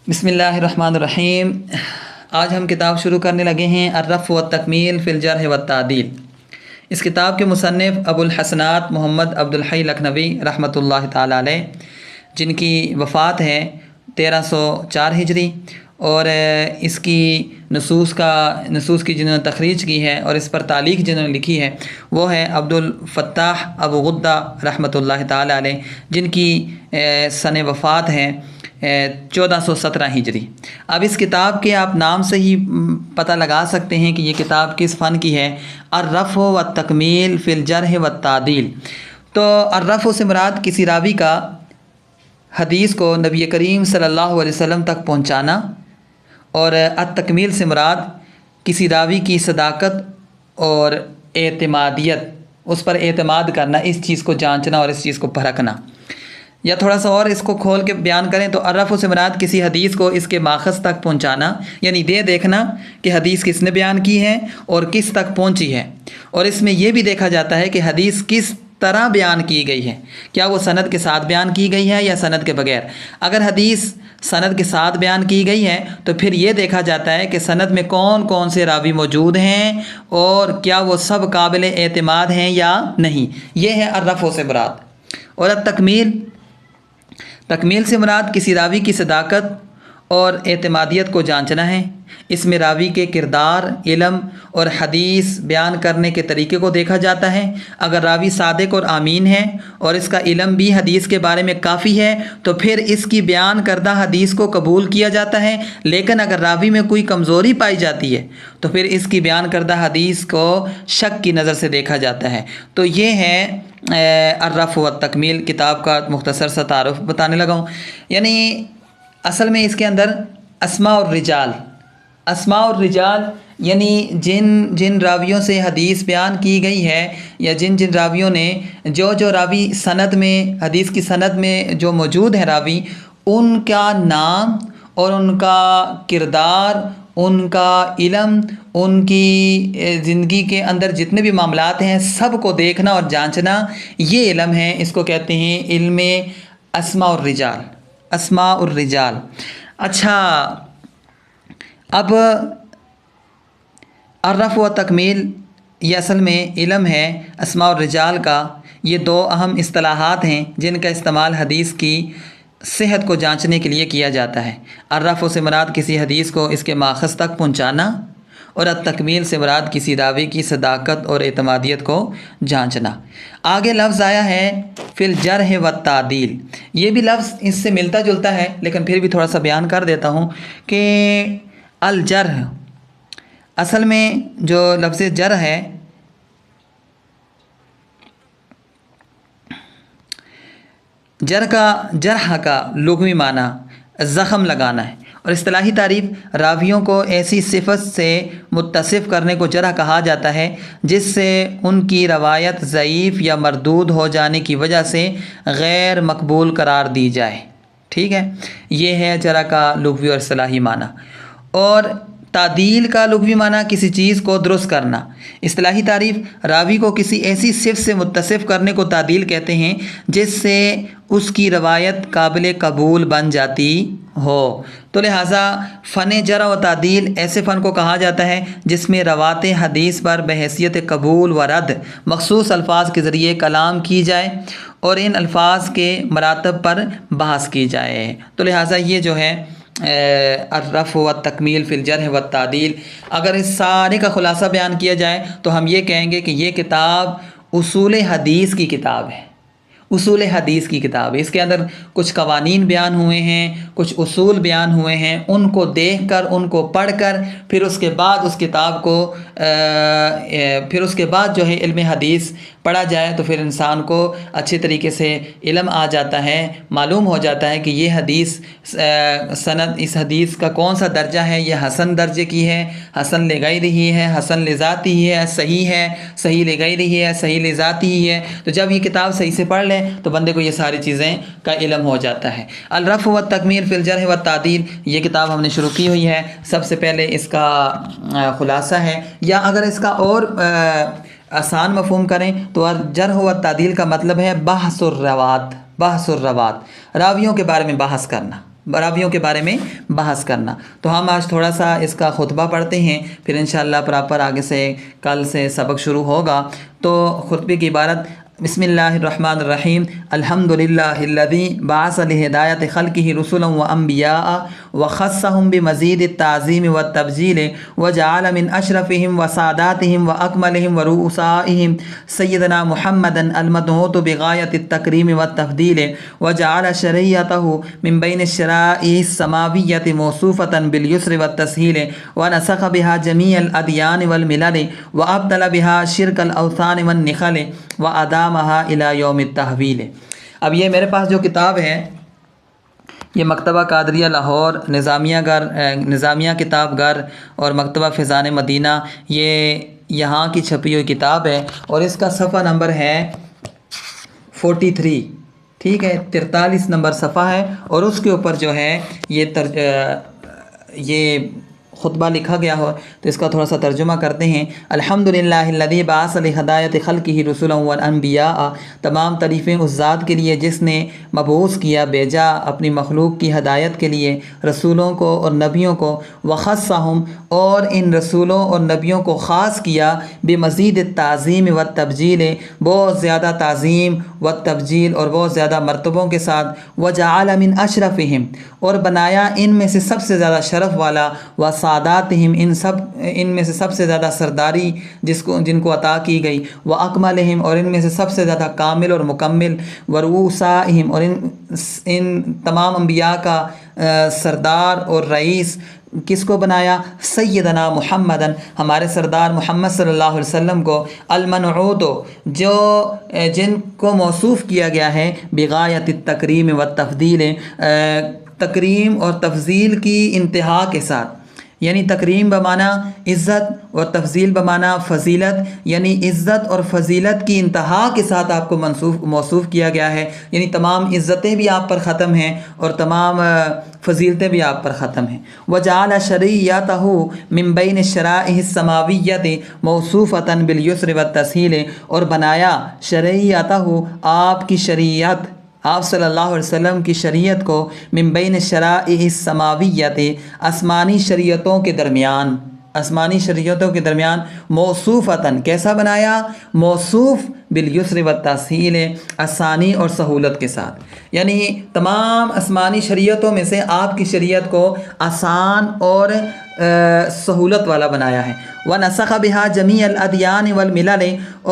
بسم اللہ الرحمن الرحیم۔ آج ہم کتاب شروع کرنے لگے ہیں الرفع والتکمیل فی الجرح والتعدیل۔ اس کتاب کے مصنف ابو الحسنات محمد عبد الحی لکھنوی رحمۃ اللہ تعالیٰ علیہ، جن کی وفات ہے 1304 ہجری، اور اس کی نصوص کی جنہوں نے تخریج کی ہے اور اس پر تعلیق جنہوں نے لکھی ہے وہ ہے عبد الفتاح ابو غدہ رحمۃ اللہ تعالیٰ علیہ، جن کی سن وفات ہے 1417 ہجری۔ اب اس کتاب کے آپ نام سے ہی پتہ لگا سکتے ہیں کہ یہ کتاب کس فن کی ہے، الرفع والتکمیل فی الجرح والتعدیل۔ تو الرفع سے مراد کسی راوی کا حدیث کو نبی کریم صلی اللہ علیہ وسلم تک پہنچانا، اور التکمیل سے مراد کسی راوی کی صداقت اور اعتمادیت، اس پر اعتماد کرنا، اس چیز کو جانچنا اور اس چیز کو پرکھنا۔ یا تھوڑا سا اور اس کو کھول کے بیان کریں تو الرفع سے مراد کسی حدیث کو اس کے ماخذ تک پہنچانا، یعنی دیکھنا کہ حدیث کس نے بیان کی ہے اور کس تک پہنچی ہے، اور اس میں یہ بھی دیکھا جاتا ہے کہ حدیث کس طرح بیان کی گئی ہے، کیا وہ سند کے ساتھ بیان کی گئی ہے یا سند کے بغیر۔ اگر حدیث سند کے ساتھ بیان کی گئی ہے تو پھر یہ دیکھا جاتا ہے کہ سند میں کون کون سے راوی موجود ہیں اور کیا وہ سب قابل اعتماد ہیں یا نہیں۔ یہ ہے الرفع سے مراد۔ اور تکمیل سے مراد کسی راوی کی صداقت اور اعتمادیت کو جانچنا ہے۔ اس میں راوی کے کردار، علم اور حدیث بیان کرنے کے طریقے کو دیکھا جاتا ہے۔ اگر راوی صادق اور امین ہے اور اس کا علم بھی حدیث کے بارے میں کافی ہے تو پھر اس کی بیان کردہ حدیث کو قبول کیا جاتا ہے، لیکن اگر راوی میں کوئی کمزوری پائی جاتی ہے تو پھر اس کی بیان کردہ حدیث کو شک کی نظر سے دیکھا جاتا ہے۔ تو یہ ہے الرفع والتکمیل کتاب کا مختصر سا تعارف بتانے لگا ہوں۔ یعنی اصل میں اس کے اندر اسماء الرجال یعنی جن راویوں سے حدیث بیان کی گئی ہے، یا جن راویوں نے جو راوی سند میں، حدیث کی سند میں جو موجود ہیں راوی، ان کا نام اور ان کا کردار، ان کا علم، ان کی زندگی کے اندر جتنے بھی معاملات ہیں سب کو دیکھنا اور جانچنا، یہ علم ہے۔ اس کو کہتے ہیں علم اسماء الرجال۔ اچھا، اب الرفع و تکمیل یہ اصل میں علم ہے اسماء الرجال کا۔ یہ دو اہم اصطلاحات ہیں جن کا استعمال حدیث کی صحت کو جانچنے کے لیے کیا جاتا ہے۔ الرفع سے مراد کسی حدیث کو اس کے ماخذ تک پہنچانا، اور التکمیل سے مراد کسی راوی کی صداقت اور اعتمادیت کو جانچنا۔ آگے لفظ آیا ہے فی الجرح والتعدیل۔ یہ بھی لفظ اس سے ملتا جلتا ہے لیکن پھر بھی تھوڑا سا بیان کر دیتا ہوں کہ الجرح اصل میں جو لفظ جرح ہے، جرح کا لغوی معنی زخم لگانا ہے، اور اصطلاحی تعریف راویوں کو ایسی صفت سے متصف کرنے کو جرح کہا جاتا ہے جس سے ان کی روایت ضعیف یا مردود ہو جانے کی وجہ سے غیر مقبول قرار دی جائے۔ ٹھیک ہے، یہ ہے جرح کا لغوی اور اصطلاحی معنی۔ اور تعدیل کا لغوی معنی کسی چیز کو درست کرنا۔ اصطلاحی تعریف راوی کو کسی ایسی صفت سے متصف کرنے کو تعدیل کہتے ہیں جس سے اس کی روایت قابل قبول بن جاتی ہو۔ تو لہٰذا فن جرح و تعدیل ایسے فن کو کہا جاتا ہے جس میں روات حدیث پر بحیثیت قبول و رد مخصوص الفاظ کے ذریعے کلام کی جائے اور ان الفاظ کے مراتب پر بحث کی جائے۔ تو لہٰذا یہ جو ہے الرفع والتکمیل فی الجرح والتعدیل، اگر اس سارے کا خلاصہ بیان کیا جائے تو ہم یہ کہیں گے کہ یہ کتاب اصول حدیث کی کتاب ہے۔ اصول حدیث کی کتاب ہے۔ اس کے اندر کچھ قوانین بیان ہوئے ہیں، کچھ اصول بیان ہوئے ہیں، ان کو دیکھ کر، ان کو پڑھ کر، پھر اس کے بعد اس کتاب کو پھر اس کے بعد جو ہے علم حدیث پڑھا جائے تو پھر انسان کو اچھے طریقے سے علم آ جاتا ہے، معلوم ہو جاتا ہے کہ یہ حدیث سند، اس حدیث کا کون سا درجہ ہے، یہ حسن درجے کی ہے، حسن لغیرہ ہے، حسن لذاتی ہے، صحیح لغیرہ ہے، صحیح لذاتی ہے۔ تو جب یہ کتاب صحیح سے پڑھ لے تو بندے کو یہ ساری چیزیں کا علم ہو جاتا ہے۔ الرفع والتکمیل فی الجرح والتعدیل یہ کتاب ہم نے شروع کی ہوئی ہے۔ سب سے پہلے اس کا خلاصہ ہے، یا اگر اس کا اور آسان مفہوم کریں تو الجرح والتعدیل کا مطلب ہے بحث الروات، راویوں کے بارے میں بحث کرنا، راویوں کے بارے میں بحث کرنا۔ تو ہم آج تھوڑا سا اس کا خطبہ پڑھتے ہیں، پھر انشاءاللہ پراپر آگے سے کل سے سبق شروع ہوگا۔ تو خطبے کی عبارت: بسم اللہ الرحمن الرحیم، الحمد للہ الذی بعث لہدایت خلقہ رسلا وانبیاء وخصهم بمزید التعظیم والتبجیل وجعل من اشرفهم وساداتهم واکملهم ورؤسائهم سیدنا محمدا المبعوث بغایۃ التکریم والتفضیل وجعل شریعته من بین الشرائع السماویۃ موصوفۃ بالیسر والتسہیل ونسخ بها جمیع الادیان والملل وابطل بها شرک الاوثان والنخل وادامها الی یوم التحویل۔ اب یہ میرے پاس جو کتاب ہے یہ مکتبہ قادریہ لاہور، نظامیہ کتاب گھر اور مکتبہ فیضان مدینہ، یہ یہاں کی چھپی ہوئی کتاب ہے اور اس کا صفحہ نمبر ہے 43، ٹھیک ہے، 43 نمبر صفحہ ہے، اور اس کے اوپر جو ہے یہ خطبہ لکھا گیا ہو، تو اس کا تھوڑا سا ترجمہ کرتے ہیں۔ الحمدللہ الذی بعث لہدایت خلقہ رسلا وانبیاء، تمام تعریفیں اس ذات کے لیے جس نے مبعوث کیا، بھیجا اپنی مخلوق کی ہدایت کے لیے رسولوں کو اور نبیوں کو، وخصہم، اور ان رسولوں اور نبیوں کو خاص کیا، بمزید التعظیم والتبجیل، بہت زیادہ تعظیم والتبجیل اور بہت زیادہ مرتبوں کے ساتھ، وجعل من اشرفہم، اور بنایا ان میں سے سب سے زیادہ شرف والا، وساداتہم، ان میں سے سب سے زیادہ سرداری جن کو عطا کی گئی، واکملہم، اور ان میں سے سب سے زیادہ کامل اور مکمل، ورؤسائہم، اور ان تمام انبیاء کا سردار اور رئیس کس کو بنایا؟ سیدنا محمدن، ہمارے سردار محمد صلی اللہ علیہ وسلم کو، المنعوت، جن کو موصوف کیا گیا ہے بغایت التکریم والتفضیل، تکریم اور تفضیل کی انتہا کے ساتھ، یعنی تکریم بمعنی عزت اور تفضیل بمعنی فضیلت، یعنی عزت اور فضیلت کی انتہا کے ساتھ آپ کو موصوف کیا گیا ہے، یعنی تمام عزتیں بھی آپ پر ختم ہیں اور تمام فضیلتیں بھی آپ پر ختم ہیں۔ وجعل شریعتہ من بین الشرائع السماویۃ موصوفۃ بالیسر والتسہیل، اور بنایا شریعتہ، آپ کی شریعت، آپ صلی اللہ علیہ وسلم کی شریعت کو، من بین الشرائع السماویۃ، آسمانی شریعتوں کے درمیان، موصوفۃ، کیسا بنایا؟ موصوف بالیسر والتسہیل، آسانی اور سہولت کے ساتھ، یعنی تمام آسمانی شریعتوں میں سے آپ کی شریعت کو آسان اور سہولت والا بنایا ہے۔ وَنَسَخَ بِهَا جَمِيعَ الْأَدْيَانِ وَالْمِلَلِ،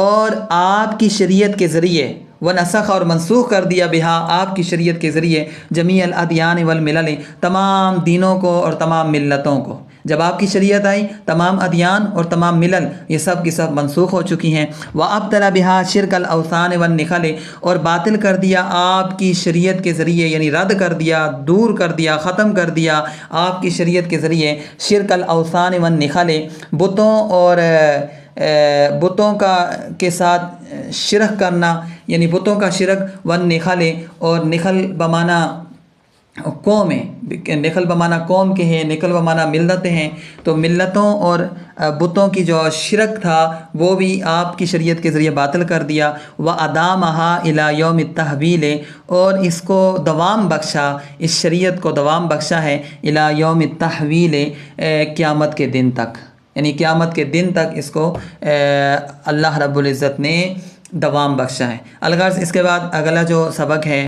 اور آپ کی شریعت کے ذریعے، وَنَسَخَ، اور منسوخ کر دیا، بہا، آپ کی شریعت کے ذریعے، جمیع الادیان والملل، تمام دینوں کو اور تمام ملتوں کو۔ جب آپ کی شریعت آئی، تمام ادیان اور تمام ملل یہ سب کی سب منسوخ ہو چکی ہیں۔ وَأَبْطَلَ بِهَا شِرْكَ الْأَوْثَانِ وَالنِّخَلِ، اور باطل کر دیا آپ کی شریعت کے ذریعے، یعنی رد کر دیا، دور کر دیا، ختم کر دیا آپ کی شریعت کے ذریعے، شرک الاوثان والنخل، بتوں کے ساتھ شرک کرنا، یعنی بتوں کا شرک، والنخل، اور نخل بمعنی قوم ہے، نخل بمعنی قوم کے ہیں، نخل بمعنی ملتیں ہیں، تو ملتوں اور بتوں کی جو شرک تھا وہ بھی آپ کی شریعت کے ذریعے باطل کر دیا۔ وَأَدَامَهَا إِلَى يَوْمِ التَّحْوِيلِ، اور اس کو دوام بخشا، اس شریعت کو دوام بخشا ہے، إِلَى يَوْمِ التَّحْوِيلِ، قیامت کے دن تک، یعنی قیامت کے دن تک اس کو اللہ رب العزت نے دوام بخشا ہے۔ الغرض اس کے بعد اگلا جو سبق ہے